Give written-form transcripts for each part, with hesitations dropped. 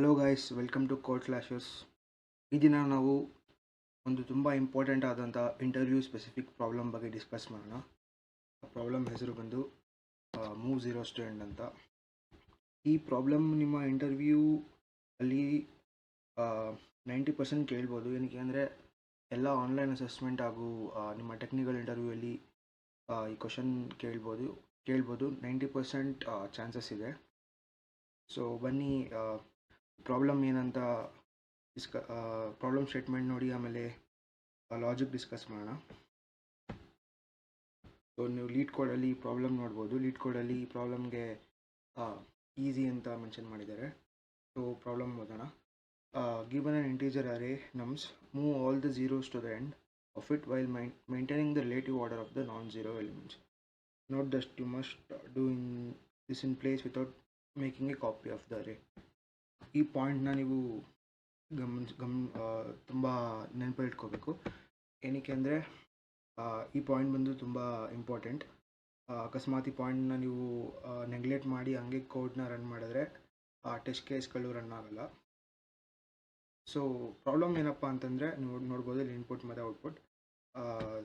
Hello guys, welcome to code clashes. ಈ ದಿನ ನಾವು ಒಂದು ತುಂಬ ಇಂಪಾರ್ಟೆಂಟ್ ಆದಂಥ ಇಂಟರ್ವ್ಯೂ ಸ್ಪೆಸಿಫಿಕ್ ಪ್ರಾಬ್ಲಮ್ ಬಗ್ಗೆ ಡಿಸ್ಕಸ್ ಮಾಡೋಣ. ಆ ಪ್ರಾಬ್ಲಮ್ ಹೆಸರು ಬಂದು ಮೂವ್ ಝೀರೋ ಸ್ಟೂಡೆಂಟ್ ಅಂತ. ಈ ಪ್ರಾಬ್ಲಮ್ ನಿಮ್ಮ ಇಂಟರ್ವ್ಯೂ ಅಲ್ಲಿ 90% ಕೇಳ್ಬೋದು. ಏನಕ್ಕೆ ಅಂದರೆ ಎಲ್ಲ ಆನ್ಲೈನ್ ಅಸೆಸ್ಮೆಂಟ್ ಹಾಗೂ ನಿಮ್ಮ ಟೆಕ್ನಿಕಲ್ ಇಂಟರ್ವ್ಯೂಯಲ್ಲಿ ಈ ಕ್ವಶನ್ ಕೇಳ್ಬೋದು 90% ಚಾನ್ಸಸ್ ಇದೆ. ಸೊ ಬನ್ನಿ, ಪ್ರಾಬ್ಲಮ್ ಏನಂತ ಪ್ರಾಬ್ಲಮ್ ಸ್ಟೇಟ್ಮೆಂಟ್ ನೋಡಿ ಆಮೇಲೆ ಲಾಜಿಕ್ ಡಿಸ್ಕಸ್ ಮಾಡೋಣ. ಸೊ ನೀವು ಲೀಡ್ ಕೋಡಲ್ಲಿ ಪ್ರಾಬ್ಲಮ್ ನೋಡ್ಬೋದು. ಲೀಡ್ ಕೋಡಲ್ಲಿ ಈ ಪ್ರಾಬ್ಲಮ್ಗೆ ಈಸಿ ಅಂತ ಮೆನ್ಷನ್ ಮಾಡಿದ್ದಾರೆ. ಸೊ ಪ್ರಾಬ್ಲಮ್ ಓದೋಣ. Given an integer array nums, move all the zeros to the end of it while maintaining the relative order of the non-zero elements. Note that you must do this in place without making a copy of the array. ಈ ಪಾಯಿಂಟ್ನ ನೀವು ತುಂಬ ನೆನಪಿಟ್ಕೋಬೇಕು. ಏನಕ್ಕೆ ಅಂದರೆ ಈ point ಬಂದು ತುಂಬ important. ಅಕಸ್ಮಾತ್ ಈ ಪಾಯಿಂಟ್ನ ನೀವು ನೆಗ್ಲೆಕ್ಟ್ ಮಾಡಿ ಹಂಗೆ ಕೋಡ್ನ ರನ್ ಮಾಡಿದ್ರೆ ಟೆಸ್ಟ್ ಕೇಸ್ಗಳು ರನ್ ಆಗಲ್ಲ. ಸೊ ಪ್ರಾಬ್ಲಮ್ ಏನಪ್ಪ ಅಂತಂದರೆ ನೋಡ್ಬೋದು ಇಲ್ಲಿ ಇನ್ಪುಟ್ ಮತ್ತು ಔಟ್ಪುಟ್.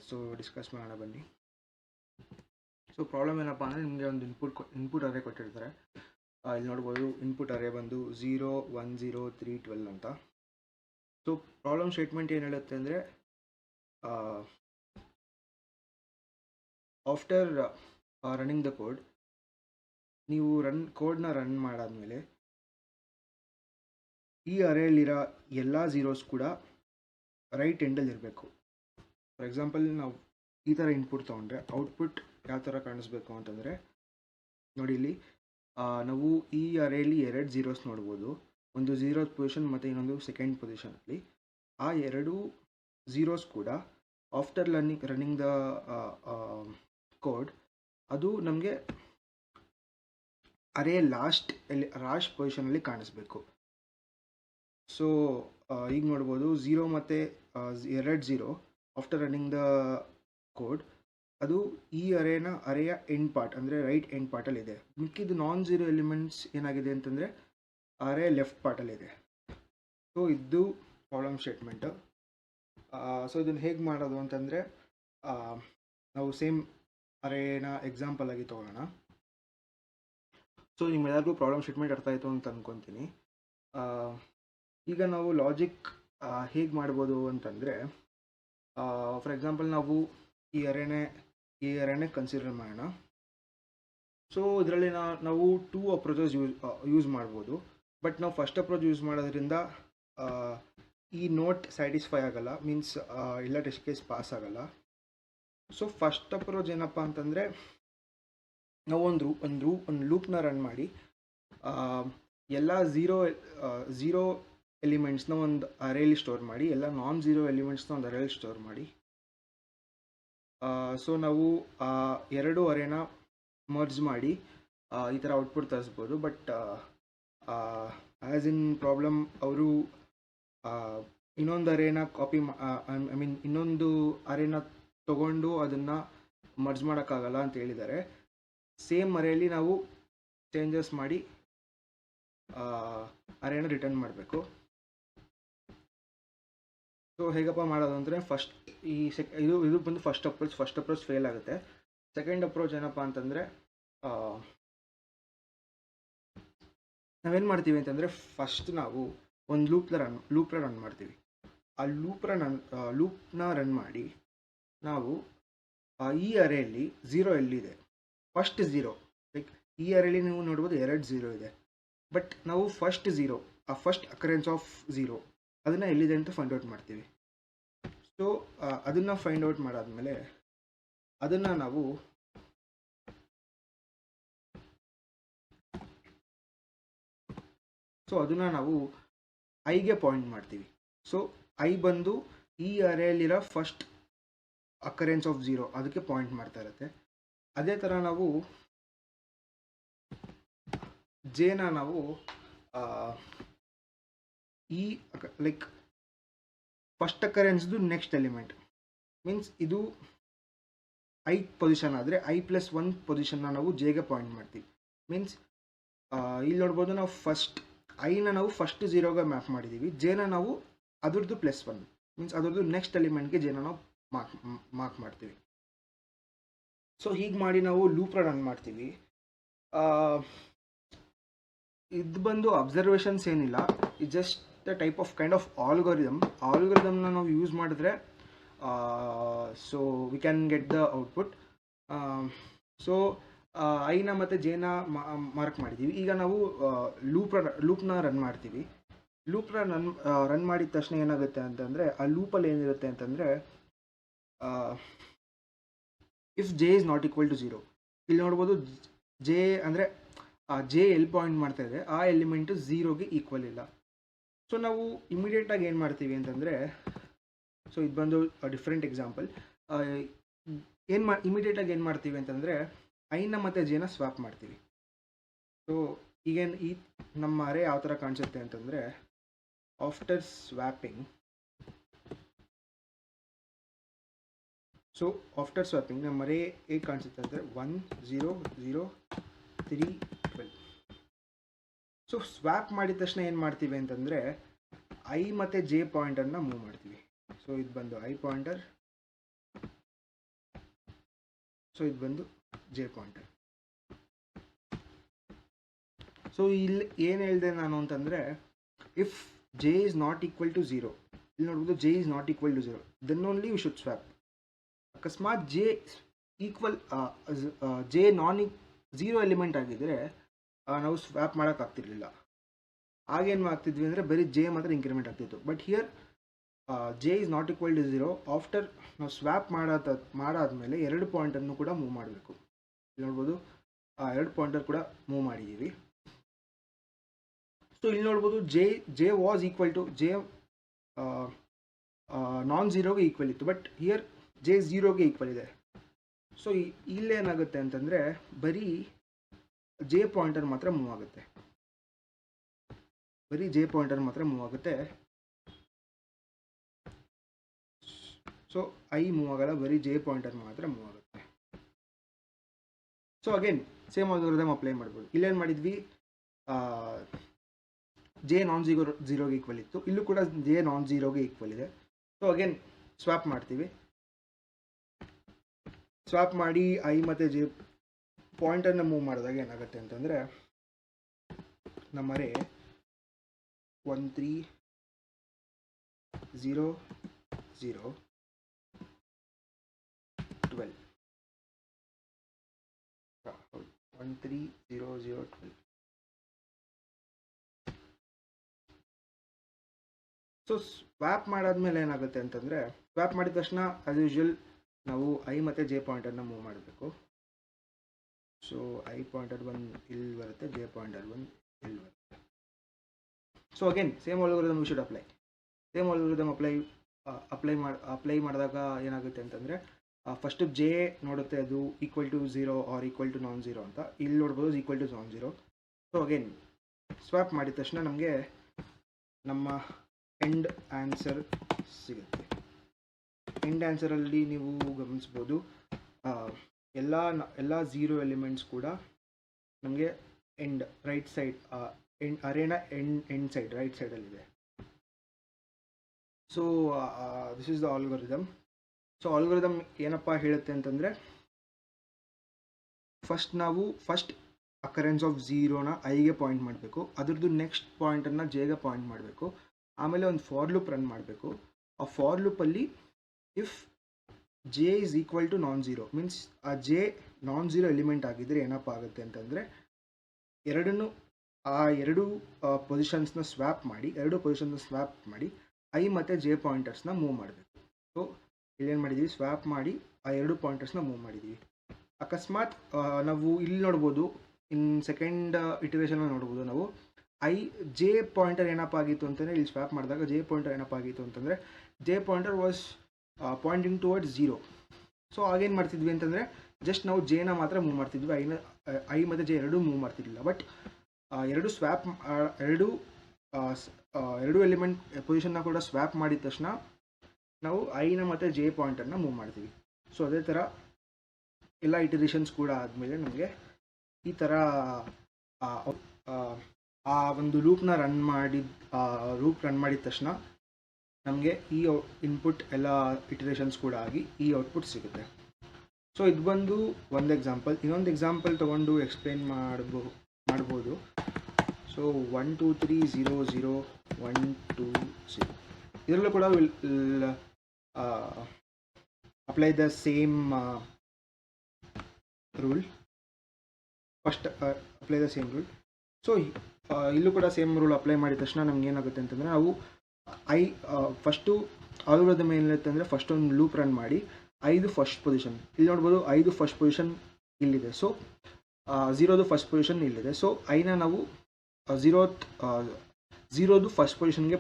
ಸೊ ಡಿಸ್ಕಸ್ ಮಾಡೋಣ ಬನ್ನಿ. ಸೊ ಪ್ರಾಬ್ಲಮ್ ಏನಪ್ಪ ಅಂದರೆ ನಿಮಗೆ ಒಂದು ಇನ್ಪುಟ್ ಅರೇ ಕೊಟ್ಟಿರ್ತಾರೆ. ಇಲ್ಲಿ ನೋಡ್ಬೋದು ಇನ್ಪುಟ್ ಅರೇ ಬಂದು 0, 1, 0, 3, 12 ಅಂತ. ಸೊ ಪ್ರಾಬ್ಲಮ್ ಸ್ಟೇಟ್ಮೆಂಟ್ ಏನು ಹೇಳುತ್ತೆ ಅಂದರೆ ಆಫ್ಟರ್ ರನ್ನಿಂಗ್ ದ ಕೋಡ್, ನೀವು ಕೋಡ್ನ ರನ್ ಮಾಡಾದ್ಮೇಲೆ ಈ ಅರೇಲಿರೋ ಎಲ್ಲ ಝೀರೋಸ್ ಕೂಡ ರೈಟ್ ಎಂಡಲ್ಲಿ ಇರಬೇಕು. ಫಾರ್ ಎಕ್ಸಾಂಪಲ್, ನಾವು ಈ ಥರ ಇನ್ಪುಟ್ ತೊಗೊಂಡ್ರೆ ಔಟ್ಪುಟ್ ಯಾವ ಥರ ಕಾಣಿಸ್ಬೇಕು ಅಂತಂದರೆ ನೋಡಿ, ಇಲ್ಲಿ ನಾವು ಈ ಅರೇಲಿ 2 ಝೀರೋಸ್ ನೋಡ್ಬೋದು. ಒಂದು 0th ಪೊಸಿಷನ್ ಮತ್ತು ಇನ್ನೊಂದು ಸೆಕೆಂಡ್ ಪೊಸಿಷನಲ್ಲಿ. ಆ 2 ಝೀರೋಸ್ ಕೂಡ ಆಫ್ಟರ್ ರನ್ನಿಂಗ್ ದ ಕೋಡ್ ಅದು ನಮಗೆ ಅರೇ ಲಾಸ್ಟ್ ಪೊಸಿಷನಲ್ಲಿ ಕಾಣಿಸ್ಬೇಕು. ಸೊ ಈಗ ನೋಡ್ಬೋದು 0 ಮತ್ತು 2 zero after running the code ಅದು ಈ ಅರೇಯ ಎಂಡ್ ಪಾರ್ಟ್ ಅಂದರೆ ರೈಟ್ ಎಂಡ್ ಪಾರ್ಟಲ್ಲಿದೆ. ಮಿಕ್ಕಿದ್ದು ನಾನ್-ಝೀರೋ ಎಲಿಮೆಂಟ್ಸ್ ಏನಾಗಿದೆ ಅಂತಂದರೆ ಅರೇ ಲೆಫ್ಟ್ ಪಾರ್ಟಲ್ಲಿದೆ. ಸೊ ಇದು ಪ್ರಾಬ್ಲಮ್ ಸ್ಟೇಟ್ಮೆಂಟು. ಸೊ ಇದನ್ನು ಹೇಗೆ ಮಾಡೋದು ಅಂತಂದರೆ ನಾವು ಸೇಮ್ ಅರೇನ ಎಕ್ಸಾಂಪಲ್ ಆಗಿ ತೊಗೊಳ್ಳೋಣ. ಸೊ ನಿಮ್ಮೆಲ್ಲರಿಗೂ ಪ್ರಾಬ್ಲಮ್ ಸ್ಟೇಟ್ಮೆಂಟ್ ಅರ್ಥ ಆಯಿತು ಅಂತ ಅಂದ್ಕೊತೀನಿ. ಈಗ ನಾವು ಲಾಜಿಕ್ ಹೇಗೆ ಮಾಡ್ಬೋದು ಅಂತಂದರೆ, ಫಾರ್ ಎಕ್ಸಾಂಪಲ್ ನಾವು ಈ ಅರೇನೇ ಕನ್ಸಿಡರ್ ಮಾಡೋಣ. ಸೊ ಇದರಲ್ಲಿ ನಾವು 2 ಅಪ್ರೋಚಸ್ ಯೂಸ್ ಮಾಡ್ಬೋದು. ಬಟ್ ನಾವು ಫಸ್ಟ್ ಅಪ್ರೋಚ್ ಯೂಸ್ ಮಾಡೋದ್ರಿಂದ ಈ ನೋಟ್ ಸ್ಯಾಟಿಸ್ಫೈ ಆಗಲ್ಲ, ಮೀನ್ಸ್ ಎಲ್ಲ ಟೆಸ್ಟ್ ಕೇಸ್ ಪಾಸ್ ಆಗಲ್ಲ. ಸೊ ಫಸ್ಟ್ ಅಪ್ರೋಚ್ ಏನಪ್ಪ ಅಂತಂದರೆ, ನಾವು ಒಂದು ಲೂಪ್ನ ರನ್ ಮಾಡಿ ಎಲ್ಲ ಝೀರೋ ಎಲಿಮೆಂಟ್ಸ್ನ ಒಂದು ಅರೇಲಿ ಸ್ಟೋರ್ ಮಾಡಿ, ಎಲ್ಲ ನಾನ್-ಝೀರೋ ಎಲಿಮೆಂಟ್ಸ್ನ ಒಂದು ಅರೇಲಿ ಸ್ಟೋರ್ ಮಾಡಿ. ಸೊ ನಾವು 2 ಅರೇನ ಮರ್ಜ್ ಮಾಡಿ ಈ ಥರ ಔಟ್ಪುಟ್ ತರಿಸ್ಬೋದು. ಬಟ್ ಆ್ಯಸ್ ಇನ್ ಪ್ರಾಬ್ಲಮ್ ಅವರು ಇನ್ನೊಂದು ಅರೇನ ಇನ್ನೊಂದು ಅರೇನ ತೊಗೊಂಡು ಅದನ್ನು ಮರ್ಜ್ ಮಾಡೋಕ್ಕಾಗಲ್ಲ ಅಂತ ಹೇಳಿದ್ದಾರೆ. ಸೇಮ್ ಅರೇಲಿ ನಾವು ಚೇಂಜಸ್ ಮಾಡಿ ಅರೇನ ರಿಟರ್ನ್ ಮಾಡಬೇಕು. ಸೊ ಹೇಗಪ್ಪ ಮಾಡೋದು ಅಂದರೆ, ಫಸ್ಟ್ ಇದು ಬಂದು ಫಸ್ಟ್ ಅಪ್ರೋಚ್ ಫೇಲ್ ಆಗುತ್ತೆ. ಸೆಕೆಂಡ್ ಅಪ್ರೋಚ್ ಏನಪ್ಪ ಅಂತಂದರೆ, ನಾವೇನು ಮಾಡ್ತೀವಿ ಅಂತಂದರೆ, ಫಸ್ಟ್ ನಾವು ಒಂದು ಲೂಪ್ನ ರನ್ ಮಾಡ್ತೀವಿ. ಆ ಲೂಪ್ನ ರನ್ ಮಾಡಿ ನಾವು ಈ ಅರೇಲಿ 0 ಎಲ್ಲಿದೆ, ಫಸ್ಟ್ 0, ಲೈಕ್ ಈ ಅರೇಲಿ ನೀವು ನೋಡ್ಬೋದು 2 ಝೀರೋ ಇದೆ. ಬಟ್ ನಾವು ಫಸ್ಟ್ ಅಕರೆನ್ಸ್ ಆಫ್ 0 ಅದನ್ನು ಎಲ್ಲಿದೆ ಅಂತ ಫೈಂಡ್ ಔಟ್ ಮಾಡ್ತೀವಿ. ಸೊ ಅದನ್ನು ಫೈಂಡ್ ಔಟ್ ಮಾಡಾದ್ಮೇಲೆ ಅದನ್ನು ನಾವು ಐಗೆ ಪಾಯಿಂಟ್ ಮಾಡ್ತೀವಿ. ಸೊ ಐ ಬಂದು ಈ ಅರೇಲಿರೋ ಫಸ್ಟ್ ಅಕರೆನ್ಸ್ ಆಫ್ 0 ಅದಕ್ಕೆ ಪಾಯಿಂಟ್ ಮಾಡ್ತಾ ಇರುತ್ತೆ. ಅದೇ ಥರ ನಾವು ಜೇನ ನಾವು ಈ ಲೈಕ್ ಫಸ್ಟ್ ಅಕರೆನ್ಸ್ದು ನೆಕ್ಸ್ಟ್ ಎಲಿಮೆಂಟ್, ಮೀನ್ಸ್ ಇದು ಐ ಪೊಸಿಷನ್ ಆದರೆ I+1 ಪೊಸಿಷನ್ನ ನಾವು ಜೆಗೆ ಪಾಯಿಂಟ್ ಮಾಡ್ತೀವಿ. ಮೀನ್ಸ್ ಇಲ್ಲಿ ನೋಡ್ಬೋದು, ನಾವು ಫಸ್ಟ್ ಐನ ನಾವು ಫಸ್ಟ್ ಝೀರೋಗೆ ಮ್ಯಾಪ್ ಮಾಡಿದ್ದೀವಿ, ಜೆನ ನಾವು ಅದ್ರದ್ದು +1 ಮೀನ್ಸ್ ಅದ್ರದ್ದು ನೆಕ್ಸ್ಟ್ ಎಲಿಮೆಂಟ್ಗೆ ಜೆನ ನಾವು ಮಾರ್ಕ್ ಮಾಡ್ತೀವಿ. ಸೊ ಹೀಗೆ ಮಾಡಿ ನಾವು ಲೂಪ್ನ ರನ್ ಮಾಡ್ತೀವಿ. ಇದು ಬಂದು ಅಬ್ಸರ್ವೇಷನ್ಸ್ ಏನಿಲ್ಲ, ಇದು just the type of kind of ಆಲ್ಗೋರಿದಮ್ನ ನಾವು ಯೂಸ್ ಮಾಡಿದ್ರೆ so we can get the output. So ಐನ ಮತ್ತು ಜೆನ ಮಾರ್ಕ್ ಮಾಡಿದ್ದೀವಿ. ಈಗ ನಾವು ಲೂಪ್ನ ರನ್ ಮಾಡ್ತೀವಿ. ಲೂಪ್ನ ರನ್ ಮಾಡಿದ ತಕ್ಷಣ ಏನಾಗುತ್ತೆ ಅಂತಂದರೆ, ಆ ಲೂಪಲ್ಲಿ ಏನಿರುತ್ತೆ ಅಂತಂದರೆ, if J is not equal to 0, ಇಲ್ಲಿ ನೋಡ್ಬೋದು ಜೆ ಅಂದರೆ ಜೆ ಎಲ್ಲಿ ಪಾಯಿಂಟ್ ಮಾಡ್ತಾ ಇದೆ ಆ ಎಲಿಮೆಂಟು 0ಗೆ ಈಕ್ವಲ್ ಇಲ್ಲ. ಸೊ ನಾವು ಇಮಿಡಿಯೇಟಾಗಿ ಏನು ಮಾಡ್ತೀವಿ ಅಂತಂದರೆ, ಸೊ ಇದು ಬಂದು ಡಿಫ್ರೆಂಟ್ ಎಕ್ಸಾಂಪಲ್. ಇಮಿಡಿಯೇಟಾಗಿ ಏನು ಮಾಡ್ತೀವಿ ಅಂತಂದರೆ, ಐನ ಮತ್ತು ಜೆನ ಸ್ವಾಪ್ ಮಾಡ್ತೀವಿ. ಸೊ ಈಗೇನು ಈ ನಮ್ಮ ಅರೆ ಯಾವ ಥರ ಕಾಣಿಸುತ್ತೆ ಅಂತಂದರೆ, ಆಫ್ಟರ್ ಸ್ವ್ಯಾಪಿಂಗ್ ನಮ್ಮ ಅರೆ ಹೇಗೆ ಕಾಣಿಸುತ್ತೆ ಅಂದರೆ 1 0 0 3 12. ಸೊ ಸ್ವ್ಯಾಪ್ ಮಾಡಿದ ತಕ್ಷಣ ಏನು ಮಾಡ್ತೀವಿ ಅಂತಂದರೆ, ಐ ಮತ್ತು ಜೆ ಪಾಯಿಂಟನ್ನು ಮೂವ್ ಮಾಡ್ತೀವಿ. ಸೊ ಇದು ಬಂದು ಐ ಪಾಯಿಂಟರ್, ಸೊ ಇದು ಬಂದು ಜೆ ಪಾಯಿಂಟರ್. ಸೊ ಇಲ್ಲಿ ಏನು ಹೇಳಿದೆ ನಾನು ಅಂತಂದರೆ, if J is not equal to 0, ಇಲ್ಲಿ ನೋಡ್ಬೋದು J is not equal to 0, then only we should swap. ಅಕಸ್ಮಾತ್ j equal j zero element ಆಗಿದ್ದರೆ ನಾವು ಸ್ವ್ಯಾಪ್ ಮಾಡೋಕ್ಕಾಗ್ತಿರ್ಲಿಲ್ಲ. ಆಗೇನು ಮಾಡ್ತಿದ್ವಿ ಅಂದರೆ ಬರೀ ಜೆ ಮಾತ್ರ ಇಂಕ್ರಿಮೆಂಟ್ ಆಗ್ತಿತ್ತು. But here J is not equal to 0, after ನಾವು ಸ್ವ್ಯಾಪ್ ಮಾಡಾದ್ಮೇಲೆ 2 ಪಾಯಿಂಟನ್ನು ಕೂಡ ಮೂವ್ ಮಾಡಬೇಕು. ಇಲ್ಲಿ ನೋಡ್ಬೋದು 2 ಪಾಯಿಂಟರ್ ಕೂಡ ಮೂವ್ ಮಾಡಿದ್ದೀವಿ. ಸೊ ಇಲ್ಲಿ ನೋಡ್ಬೋದು j was equal to j non ಝೀರೋಗೆ ಈಕ್ವಲ್ ಇತ್ತು, ಬಟ್ ಹಿಯರ್ ಜೆ 0ಗೆ ಈಕ್ವಲ್ ಇದೆ. ಸೊ ಇಲ್ಲೇನಾಗುತ್ತೆ ಅಂತಂದರೆ, ಬರೀ ಜೆ ಪಾಯಿಂಟರ್ ಮಾತ್ರ ಮೂವ್ ಆಗುತ್ತೆ. ಸೊ ಐ ಮೂವ್ ಆಗಲ್ಲ, ಬರೀ ಜೆ ಪಾಯಿಂಟರ್ ಮಾತ್ರ ಮೂವ್ ಆಗುತ್ತೆ. So again same algorithm apply ಮಾಡ್ಬೋದು. ಇಲ್ಲೇನು ಮಾಡಿದ್ವಿ, ಜೆ ನಾನ್ ಝೀರೋಗೆ ಈಕ್ವಲ್ ಇತ್ತು, ಇಲ್ಲೂ ಕೂಡ ಜೆ ನಾನ್ ಝೀರೋಗೆ ಈಕ್ವಲ್ ಇದೆ. ಸೊ ಅಗೇನ್ ಸ್ವ್ಯಾಪ್ ಮಾಡ್ತೀವಿ. ಸ್ವ್ಯಾಪ್ ಮಾಡಿ ಐ ಮತ್ತು ಜೆ ಪಾಯಿಂಟನ್ನು ಮೂವ್ ಮಾಡಿದಾಗ ಏನಾಗುತ್ತೆ ಅಂತಂದರೆ, ನಮ್ಮರೆ 1 3 0 0 12 1 3 0 0 12. ಸೊ ಸ್ವ್ಯಾಪ್ ಮಾಡಾದ್ಮೇಲೆ ಏನಾಗುತ್ತೆ ಅಂತಂದರೆ, ಸ್ವ್ಯಾಪ್ ಮಾಡಿದ ತಕ್ಷಣ ಆಸ್ ಯೂಶುವಲ್ ನಾವು ಐ ಮತ್ತು ಜೆ ಪಾಯಿಂಟನ್ನು ಮೂವ್ ಮಾಡಬೇಕು. ಸೊ ಐ ಪಾಯಿಂಟರ್ 1 ಇಲ್ಲಿ ಬರುತ್ತೆ, ಜೆ ಪಾಯಿಂಟರ್ 1 ಇಲ್ಲಿ ಬರುತ್ತೆ. So again same algorithm we should apply. Same algorithm apply ಮಾಡಿದಾಗ ಏನಾಗುತ್ತೆ ಅಂತಂದರೆ, ಫಸ್ಟ್ ಜೆ ನೋಡುತ್ತೆ ಅದು equal to 0 or equal to non zero ಅಂತ. ಇಲ್ಲಿ ನೋಡ್ಬೋದು equal to non zero. So again swap ಮಾಡಿದ ತಕ್ಷಣ ನಮಗೆ ನಮ್ಮ ಎಂಡ್ ಆನ್ಸರ್ ಸಿಗುತ್ತೆ. ಎಂಡ್ ಆನ್ಸರಲ್ಲಿ ನೀವು ಗಮನಿಸ್ಬೋದು ಎಲ್ಲ ಝೀರೋ ಎಲಿಮೆಂಟ್ಸ್ ಕೂಡ ನಮಗೆ ಎಂಡ್ ರೈಟ್ ಸೈಡ್ ಅರೇನ ಎಂಡ್ ಸೈಡ್ ರೈಟ್ ಸೈಡಲ್ಲಿದೆ. So this is the algorithm. So algorithm ಏನಪ್ಪ ಹೇಳುತ್ತೆ ಅಂತಂದರೆ, ಫಸ್ಟ್ ಅಕರೆನ್ಸ್ ಆಫ್ ಝೀರೋನ ಐಗೆ ಪಾಯಿಂಟ್ ಮಾಡಬೇಕು, ಅದ್ರದ್ದು ನೆಕ್ಸ್ಟ್ ಪಾಯಿಂಟನ್ನು ಜೆಗೆ ಪಾಯಿಂಟ್ ಮಾಡಬೇಕು, ಆಮೇಲೆ ಒಂದು ಫಾರ್ ಲೂಪ್ ರನ್ ಮಾಡಬೇಕು. ಆ ಫಾರ್ ಲೂಪಲ್ಲಿ if J is equal to non zero means ಆ ಜೆ ನಾನ್ ಝೀರೋ ಎಲಿಮೆಂಟ್ ಆಗಿದ್ದರೆ ಏನಪ್ಪ ಆಗುತ್ತೆ ಅಂತಂದರೆ, ಎರಡು ಪೊಸಿಷನ್ಸ್ನ ಸ್ವ್ಯಾಪ್ ಮಾಡಿ ಐ ಮತ್ತು ಜೆ ಪಾಯಿಂಟರ್ಸ್ನ ಮೂವ್ ಮಾಡಬೇಕು. ಸೊ ಇಲ್ಲೇನು ಮಾಡಿದ್ದೀವಿ, ಸ್ವ್ಯಾಪ್ ಮಾಡಿ ಆ 2 ಪಾಯಿಂಟರ್ಸ್ನ ಮೂವ್ ಮಾಡಿದ್ದೀವಿ. ಅಕಸ್ಮಾತ್ ನಾವು ಇಲ್ಲಿ ನೋಡ್ಬೋದು, ಇನ್ ಸೆಕೆಂಡ್ ಇಟರೇಷನಲ್ಲಿ ನೋಡ್ಬೋದು ನಾವು ಜೆ ಪಾಯಿಂಟರ್ ಏನಪ್ಪ ಆಗಿತ್ತು ಅಂತಂದರೆ, ಇಲ್ಲಿ ಸ್ವ್ಯಾಪ್ ಮಾಡಿದಾಗ ಜೆ ಪಾಯಿಂಟರ್ ಏನಪ್ಪ ಆಗಿತ್ತು ಅಂತಂದರೆ, J pointer was pointing towards 0. So ಆಗೇನು ಮಾಡ್ತಿದ್ವಿ ಅಂತಂದರೆ, ಜಸ್ಟ್ ನಾವು ಜೆನ ಮಾತ್ರ ಮೂವ್ ಮಾಡ್ತಿದ್ವಿ, ಐ ಮತ್ತು ಜೆ ಎರಡೂ ಮೂವ್ ಮಾಡ್ತಿರ್ಲಿಲ್ಲ. ಬಟ್ ಎರಡು ಎಲಿಮೆಂಟ್ ಪೊಸಿಷನ್ನ ಕೂಡ ಸ್ವ್ಯಾಪ್ ಮಾಡಿದ ತಕ್ಷಣ ನಾವು ಐನ ಮತ್ತು ಜೆ ಪಾಯಿಂಟನ್ನು ಮೂವ್ ಮಾಡ್ತೀವಿ. ಸೊ ಅದೇ ಥರ ಎಲ್ಲ ಇಟರೇಷನ್ಸ್ ಕೂಡ ಆದಮೇಲೆ ನಮಗೆ ಈ ಥರ ಆ ಒಂದು ಲೂಪ್ನ ರನ್ ಮಾಡಿದ ತಕ್ಷಣ ನಮಗೆ ಈ ಇನ್ಪುಟ್ ಎಲ್ಲ ಇಟರೇಷನ್ಸ್ ಕೂಡ ಆಗಿ ಈ ಔಟ್ಪುಟ್ ಸಿಗುತ್ತೆ. ಸೊ ಇದು ಬಂದು ಒಂದು ಎಕ್ಸಾಂಪಲ್. ಇನ್ನೊಂದು ಎಕ್ಸಾಂಪಲ್ ತೊಗೊಂಡು ಎಕ್ಸ್ಪ್ಲೇನ್ ಮಾಡ್ಬೋದು. ಸೊ 1 2 3 0 0 1 2 0 ಇದರಲ್ಲೂ ಕೂಡ will apply the same rule. First apply the same rule. So ಇಲ್ಲೂ ಕೂಡ ಸೇಮ್ ರೂಲ್ ಅಪ್ಲೈ ಮಾಡಿದ ತಕ್ಷಣ ನಮ್ಗೆ ಏನಾಗುತ್ತೆ ಅಂತಂದರೆ ನಾವು ಫಸ್ಟು ಆಲ್ಗೋರಿದಮ್ ಏನಿರುತ್ತೆ ಅಂದರೆ ಫಸ್ಟ್ ಒಂದು ಲೂಪ್ ರನ್ ಮಾಡಿ 5 ಫಸ್ಟ್ ಪೊಸಿಷನ್ ಇಲ್ಲಿ ನೋಡ್ಬೋದು. 5 ಫಸ್ಟ್ ಪೊಸಿಷನ್ ಇಲ್ಲಿದೆ. ಸೊ 0ದು ಫಸ್ಟ್ ಪೊಸಿಷನ್ ಇಲ್ಲಿದೆ. ಸೊ ಐನ ನಾವು 0ದು ಫಸ್ಟ್ ಪೊಸಿಷನ್ಗೆ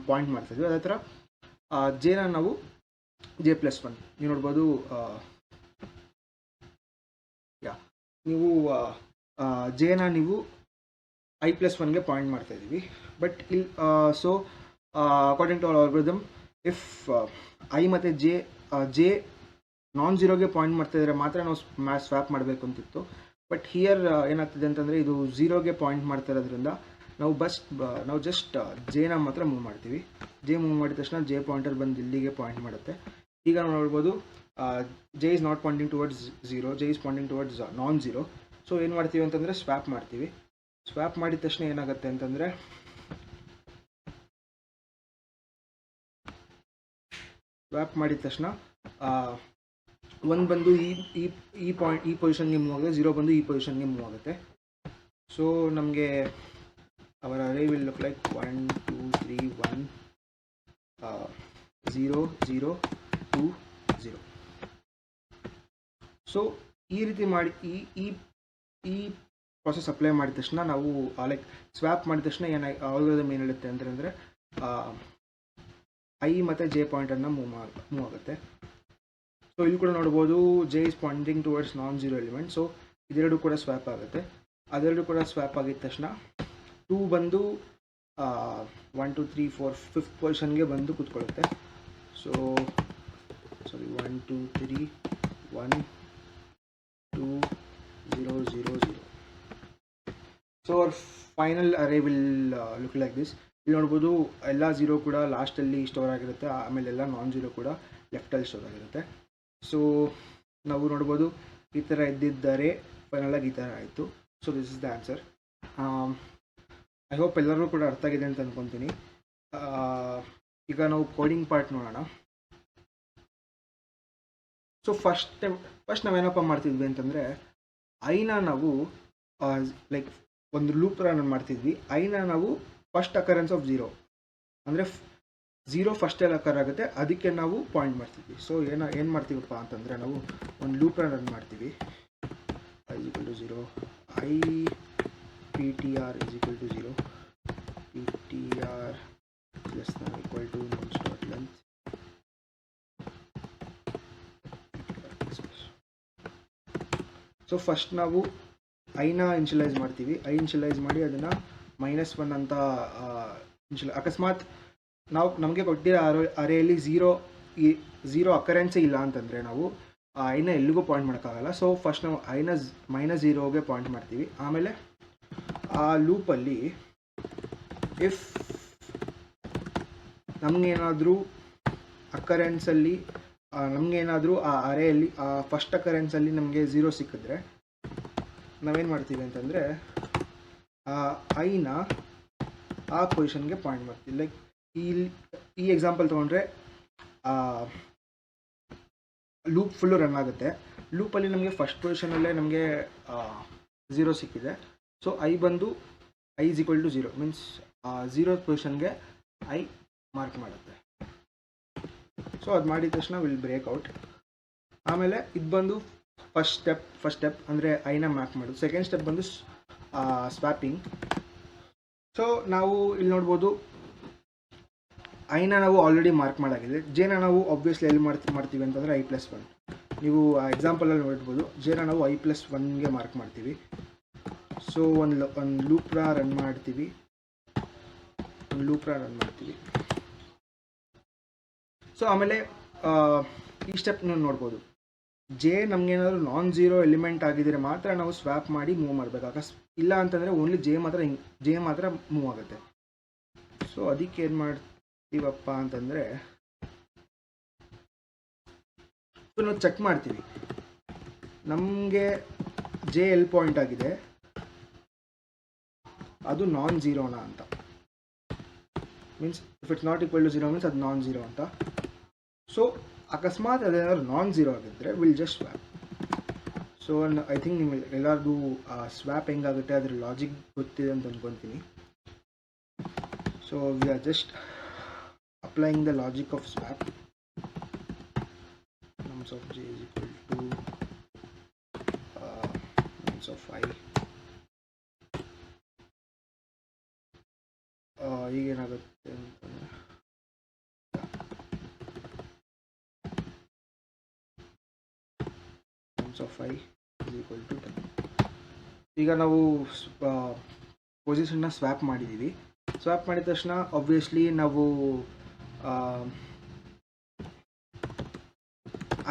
ಪಾಯಿಂಟ್ ಮಾಡ್ತಾಯಿದ್ವಿ. ಅದೇ ಥರ ಜೆನ ನಾವು J+1 ನೀವು ನೋಡ್ಬೋದು. ನೀವು ಜೆನ ನೀವು I+1ಗೆ ಪಾಯಿಂಟ್ ಮಾಡ್ತಾ ಇದ್ದೀವಿ. ಬಟ್ ಇಲ್ಲಿ so according to our algorithm, if I ಮತ್ತು ಜೆ ನಾನ್ ಝೀರೋಗೆ ಪಾಯಿಂಟ್ ಮಾಡ್ತಾಯಿದ್ರೆ ಮಾತ್ರ ನಾವು ಸ್ವ್ಯಾಪ್ ಮಾಡಬೇಕು ಅಂತಿತ್ತು. ಬಟ್ ಹಿಯರ್ ಏನಾಗ್ತಿದೆ ಅಂತಂದರೆ ಇದು 0ಗೆ ಪಾಯಿಂಟ್ ಮಾಡ್ತಾ ಇರೋದ್ರಿಂದ ನಾವು ಜಸ್ಟ್ ಜೆನ ಮಾತ್ರ ಮೂವ್ ಮಾಡ್ತೀವಿ. ಜೆ ಮೂವ್ ಮಾಡಿದ ತಕ್ಷಣ ಜೆ ಪಾಯಿಂಟರ್ ಬಂದು ಇಲ್ಲಿಗೆ ಪಾಯಿಂಟ್ ಮಾಡುತ್ತೆ. ಈಗ ನಾವು ನೋಡ್ಬೋದು J is not pointing towards 0, J is pointing towards non zero. So ಏನು ಮಾಡ್ತೀವಿ ಅಂತಂದರೆ ಸ್ವ್ಯಾಪ್ ಮಾಡ್ತೀವಿ. ಸ್ವ್ಯಾಪ್ ಮಾಡಿದ ತಕ್ಷಣ ಏನಾಗುತ್ತೆ ಅಂತಂದರೆ ಒಂದು ಬಂದು ಈ ಪೊಸಿಷನ್ಗೆ ಮೂವ್ ಆಗುತ್ತೆ, 0 ಬಂದು ಈ ಪೊಸಿಷನ್ಗೆ ಮೂವ್ ಆಗುತ್ತೆ. ಸೊ ನಮಗೆ ಅವರ ಅರೇ ವಿಲ್ ಲುಕ್ ಲೈಕ್ 1 2 3 1 0 0 2 0. ಸೊ ಈ ರೀತಿ ಮಾಡಿ ಈ ಪ್ರಾಸೆಸ್ ಅಪ್ಲೈ ಮಾಡಿದ ತಕ್ಷಣ ನಾವು ಲೈಕ್ ಸ್ವ್ಯಾಪ್ ಮಾಡಿದ ತಕ್ಷಣ ಆಲ್ಗೋರಿದಮ್ ಏನು ಹೇಳುತ್ತೆ ಅಂದರೆ ಐ ಮತ್ತು ಜೆ ಪಾಯಿಂಟನ್ನು ಮೂವ್ ಆಗುತ್ತೆ. ಸೊ ಇಲ್ಲಿ ಕೂಡ ನೋಡ್ಬೋದು J is pointing towards non zero element. So ಇದೆರಡು ಕೂಡ ಸ್ವ್ಯಾಪ್ ಆಗುತ್ತೆ. ಅದೆರಡು ಕೂಡ ಸ್ವ್ಯಾಪ್ ಆಗಿದ ತಕ್ಷಣ 2 ಬಂದು 1 2 3 4 5th ಪೊಸಿಷನ್ಗೆ ಬಂದು ಕೂತ್ಕೊಳ್ಳುತ್ತೆ. So 1 2 3 1 2 0 0 0. So our final array will look like this. ಇಲ್ಲಿ ನೋಡ್ಬೋದು ಎಲ್ಲ 0 ಕೂಡ ಲಾಸ್ಟಲ್ಲಿ ಸ್ಟೋರ್ ಆಗಿರುತ್ತೆ, ಆಮೇಲೆ ಎಲ್ಲ ನಾನ್ ಝೀರೋ ಕೂಡ ಲೆಫ್ಟಲ್ಲಿ ಸ್ಟೋರ್ ಆಗಿರುತ್ತೆ. ಸೊ ನಾವು ನೋಡ್ಬೋದು ಈ ಥರ ಇದ್ದಿದ್ದಾರೆ, ಫೈನಲಾಗಿ ಈ ಥರ ಆಯಿತು. So this is the answer. I hope ಎಲ್ಲರೂ ಕೂಡ ಅರ್ಥ ಆಗಿದೆ ಅಂತ ಅಂದ್ಕೊತೀನಿ. ಈಗ ನಾವು ಕೋಡಿಂಗ್ ಪಾರ್ಟ್ ನೋಡೋಣ. ಸೊ ಫಸ್ಟ್ ನಾವೇನಪ್ಪ ಮಾಡ್ತಿದ್ವಿ ಅಂತಂದರೆ ಐನ ನಾವು ಲೈಕ್ ಒಂದು ಲೂಪ್ ರನ್ ಮಾಡ್ತಿದ್ವಿ. ಐನ ನಾವು ಫಸ್ಟ್ ಅಕರೆನ್ಸ್ ಆಫ್ 0 ಅಂದರೆ 0 ಫಸ್ಟಲ್ಲಿ ಅಕರ್ ಆಗುತ್ತೆ, ಅದಕ್ಕೆ ನಾವು ಪಾಯಿಂಟ್ ಮಾಡ್ತೀವಿ. ಸೊ ಏನು ಮಾಡ್ತೀವಪ್ಪ ಅಂತಂದರೆ ನಾವು ಒಂದು ಲೂಪ್ ರನ್ ಮಾಡ್ತೀವಿ. I = 0 I ptr = 0 ptr > nonce.length. So first ನಾವು ಐನ ಇನ್ಷಿಯಲೈಸ್ ಮಾಡ್ತೀವಿ. ಇನ್ಷಿಯಲೈಸ್ ಮಾಡಿ ಅದನ್ನು -1 ಅಂತ ಅಕಸ್ಮಾತ್ ನಮಗೆ ಕೊಟ್ಟಿರೋ ಅರೇಯಲ್ಲಿ 0 ಅಕರೆನ್ಸೇ ಇಲ್ಲ ಅಂತಂದರೆ ನಾವು ಐನ ಎಲ್ಲಿಗೂ ಪಾಯಿಂಟ್ ಮಾಡೋಕ್ಕಾಗಲ್ಲ. ಸೊ ಫಸ್ಟ್ ನಾವು ಐನ -0ಗೆ ಪಾಯಿಂಟ್ ಮಾಡ್ತೀವಿ. ಆಮೇಲೆ ಆ ಲೂಪಲ್ಲಿ ಇಫ್ ನಮಗೇನಾದರೂ ಅಕರೆನ್ಸಲ್ಲಿ ನಮಗೇನಾದರೂ ಆ ಅರೇಯಲ್ಲಿ ಆ ಫಸ್ಟ್ ಅಕರೆನ್ಸಲ್ಲಿ ನಮಗೆ 0 ಸಿಕ್ಕಿದ್ರೆ ನಾವೇನು ಮಾಡ್ತೀವಿ ಅಂತಂದರೆ ಐನ ಆ ಪೊಸಿಷನ್ಗೆ ಪಾಯಿಂಟ್ ಮಾಡ್ತೀವಿ. ಲೈಕ್ ಈ ಎಕ್ಸಾಂಪಲ್ ತೊಗೊಂಡ್ರೆ ಲೂಪ್ ಫುಲ್ಲು ರನ್ ಆಗುತ್ತೆ. ಲೂಪಲ್ಲಿ ನಮಗೆ ಫಸ್ಟ್ ಪೊಸಿಷನಲ್ಲೇ ನಮಗೆ 0 ಸಿಕ್ಕಿದೆ. ಸೊ I = 0 ಮೀನ್ಸ್ 0th ಪೊಸಿಷನ್ಗೆ ಐ ಮಾರ್ಕ್ ಮಾಡುತ್ತೆ. ಸೊ ಅದು ಮಾಡಿದ ತಕ್ಷಣ ವಿಲ್ ಬ್ರೇಕ್ ಔಟ್. ಆಮೇಲೆ ಇದು ಬಂದು ಫಸ್ಟ್ ಸ್ಟೆಪ್ ಅಂದರೆ ಐನ ಮ್ಯಾಪ್ ಮಾಡೋದು. ಸೆಕೆಂಡ್ ಸ್ಟೆಪ್ ಬಂದು ಸ್ವ್ಯಾಪಿಂಗ್. ಸೊ ನಾವು ಇಲ್ಲಿ ನೋಡ್ಬೋದು ಐನ ನಾವು ಆಲ್ರೆಡಿ ಮಾರ್ಕ್ ಮಾಡಾಗಿದೆ. ಜೆನ ನಾವು ಆಬ್ವಿಯಸ್ಲಿ ಎಲ್ಲಿ ಮಾಡ್ತೀವಿ ಅಂತಂದರೆ I+1. ನೀವು ಆ ಎಕ್ಸಾಂಪಲಲ್ಲಿ ನೋಡ್ಬೋದು ಜೆನ ನಾವು I+1ಗೆ ಮಾರ್ಕ್ ಮಾಡ್ತೀವಿ. ಸೊ ಒಂದು ಲೂಪ್ನ ರನ್ ಮಾಡ್ತೀವಿ. ಸೊ ಆಮೇಲೆ ಈ ಸ್ಟೆಪ್ ನೀವು ನೋಡ್ಬೋದು ಜೆ ನಮಗೇನಾದ್ರು ನಾನ್ ಝೀರೋ ಎಲಿಮೆಂಟ್ ಆಗಿದ್ರೆ ಮಾತ್ರ ನಾವು ಸ್ವ್ಯಾಪ್ ಮಾಡಿ ಮೂವ್ ಮಾಡಬೇಕು. ಇಲ್ಲ ಅಂತಂದರೆ ಓನ್ಲಿ ಜೆ ಮಾತ್ರ ಮೂವ್ ಆಗುತ್ತೆ. ಸೊ ಅದಕ್ಕೆ ಏನು ಮಾಡ್ತೀವಪ್ಪ ಅಂತಂದರೆ, ಸೊ ನಾವು ಚೆಕ್ ಮಾಡ್ತೀವಿ ನಮಗೆ ಜೆ ಎಲ್ ಪಾಯಿಂಟ್ ಆಗಿದೆ ಅದು ನಾನ್ ಝೀರೋನಾ ಅಂತ. Means if it's not equal to zero means ಅದು ನಾನ್ ಝೀರೋ ಅಂತ. ಸೊ ಅಕಸ್ಮಾತ್ ಅದೇನಾದ್ರು ನಾನ್ ಝೀರೋ ಆಗಿದ್ದರೆ will just swap. So I think ನಿಮಗೆ ಎಲ್ಲರಿಗೂ ಸ್ವ್ಯಾಪ್ ಹೆಂಗಾಗುತ್ತೆ ಅದ್ರ ಲಾಜಿಕ್ ಗೊತ್ತಿದೆ ಅಂತ ಅಂದ್ಕೊತೀನಿ. So we are just applying the logic of swap. Nums of j is equal to nums of i. ಈಗೇನಾಗುತ್ತೆ ಅಂತಂದರೆ of i is equal to 10. ಈಗ ನಾವು ಪೊಸಿಷನ್ನ ಸ್ವ್ಯಾಪ್ ಮಾಡಿದ್ದೀವಿ. ಸ್ವ್ಯಾಪ್ ಮಾಡಿದ ತಕ್ಷಣ ಆಬ್ವಿಯಸ್ಲಿ ನಾವು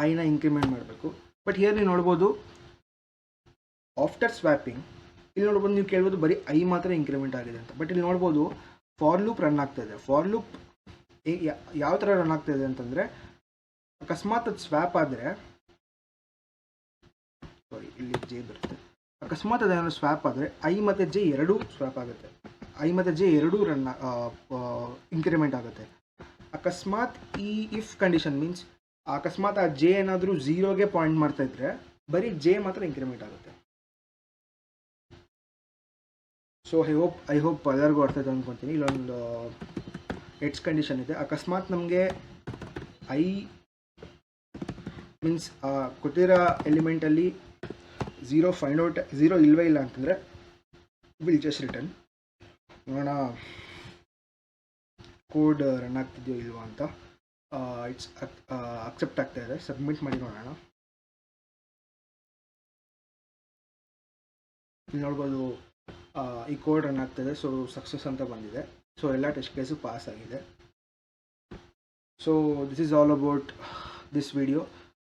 ಐನ ಇನ್ಕ್ರಿಮೆಂಟ್ ಮಾಡಬೇಕು. ಬಟ್ ಹಿಯರ್ ನೀವು ನೋಡ್ಬೋದು ಆಫ್ಟರ್ ಸ್ವ್ಯಾಪಿಂಗ್, ಇಲ್ಲಿ ನೋಡ್ಬೋದು ನೀವು ಕೇಳ್ಬೋದು ಬರೀ ಐ ಮಾತ್ರ ಇನ್ಕ್ರಿಮೆಂಟ್ ಆಗಿದೆ ಅಂತ. ಬಟ್ ಇಲ್ಲಿ ನೋಡ್ಬೋದು ಫಾರ್ ಲೂಪ್ ರನ್ ಆಗ್ತಾ ಇದೆ. ಫಾರ್ ಲೂಪ್ ಯಾವ ಥರ ರನ್ ಆಗ್ತಾ ಇದೆ ಅಂತಂದರೆ, ಅಕಸ್ಮಾತ್ ಅದು ಸ್ವ್ಯಾಪ್ ಆದರೆ, ಇಲ್ಲಿ ಜೆ ಬರುತ್ತೆ, ಅಕಸ್ಮಾತ್ ಅದೇನಾದ್ರು ಸ್ವ್ಯಾಪ್ ಆದರೆ ಐ ಮತ್ತು ಜೆ ಎರಡೂ ಸ್ವ್ಯಾಪ್ ಆಗುತ್ತೆ. ಐ ಮತ್ತು ಜೆ ಎರಡೂ ಇನ್ಕ್ರಿಮೆಂಟ್ ಆಗುತ್ತೆ. ಅಕಸ್ಮಾತ್ ಈ ಇಫ್ ಕಂಡೀಷನ್ ಮೀನ್ಸ್ ಅಕಸ್ಮಾತ್ ಆ ಜೆ ಏನಾದರೂ ಝೀರೋಗೆ ಪಾಯಿಂಟ್ ಮಾಡ್ತಾ ಇದ್ರೆ ಬರೀ ಜೆ ಮಾತ್ರ ಇನ್ಕ್ರಿಮೆಂಟ್ ಆಗುತ್ತೆ. ಸೊ ಐ ಹೋಪ್ ಎಲ್ಲರಿಗೂ ಅರ್ಥ ಇದೆ ಅಂದ್ಕೊತೀನಿ. ಇಲ್ಲೊಂದು ಎಡ್ಜ್ ಕಂಡೀಷನ್ ಇದೆ. ಅಕಸ್ಮಾತ್ ನಮಗೆ ಐ ಮೀನ್ಸ್ ಕೊಟ್ಟಿರೋ ಎಲಿಮೆಂಟಲ್ಲಿ ಝೀರೋ ಇಲ್ವೇ ಇಲ್ಲ ಅಂತಂದರೆ ವಿಲ್ ಜಸ್ಟ್ ರಿಟರ್ನ್. ನೋಡೋಣ ಕೋಡ್ ರನ್ ಆಗ್ತಿದೆಯೋ ಇಲ್ವಾ ಅಂತ. ಇಟ್ಸ್ ಅಕ್ಸೆಪ್ಟ್ ಆಗ್ತಾ ಇದೆ. ಸಬ್ಮಿಟ್ ಮಾಡಿ ನೋಡೋಣ. ಇಲ್ಲಿ ನೋಡ್ಬೋದು ಈ ಕೋಡ್ ರನ್ ಆಗ್ತಾಯಿದೆ. ಸೊ ಸಕ್ಸಸ್ ಅಂತ ಬಂದಿದೆ. ಸೊ ಎಲ್ಲ ಟೆಸ್ಟ್ ಕೇಸು ಪಾಸ್ ಆಗಿದೆ. So this is all about this video.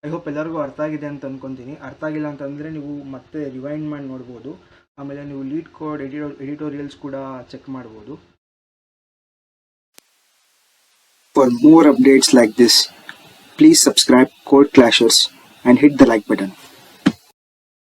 I hope ಎಲ್ಲರಿಗೂ ಅರ್ಥ ಆಗಿದೆ ಅಂತ ಅಂದ್ಕೊತೀನಿ. ಅರ್ಥ ಆಗಿಲ್ಲ ಅಂತಂದರೆ ನೀವು ಮತ್ತೆ ರಿವೈಂಡ್ ಮಾಡಿ ನೋಡ್ಬೋದು. ಆಮೇಲೆ ನೀವು ಲೀಡ್ ಕೋಡ್ ಎಡಿಟೋರಿಯಲ್ಸ್ ಕೂಡ ಚೆಕ್ ಮಾಡ್ಬೋದು. For more updates like this, please subscribe Code Clashers and hit the like button.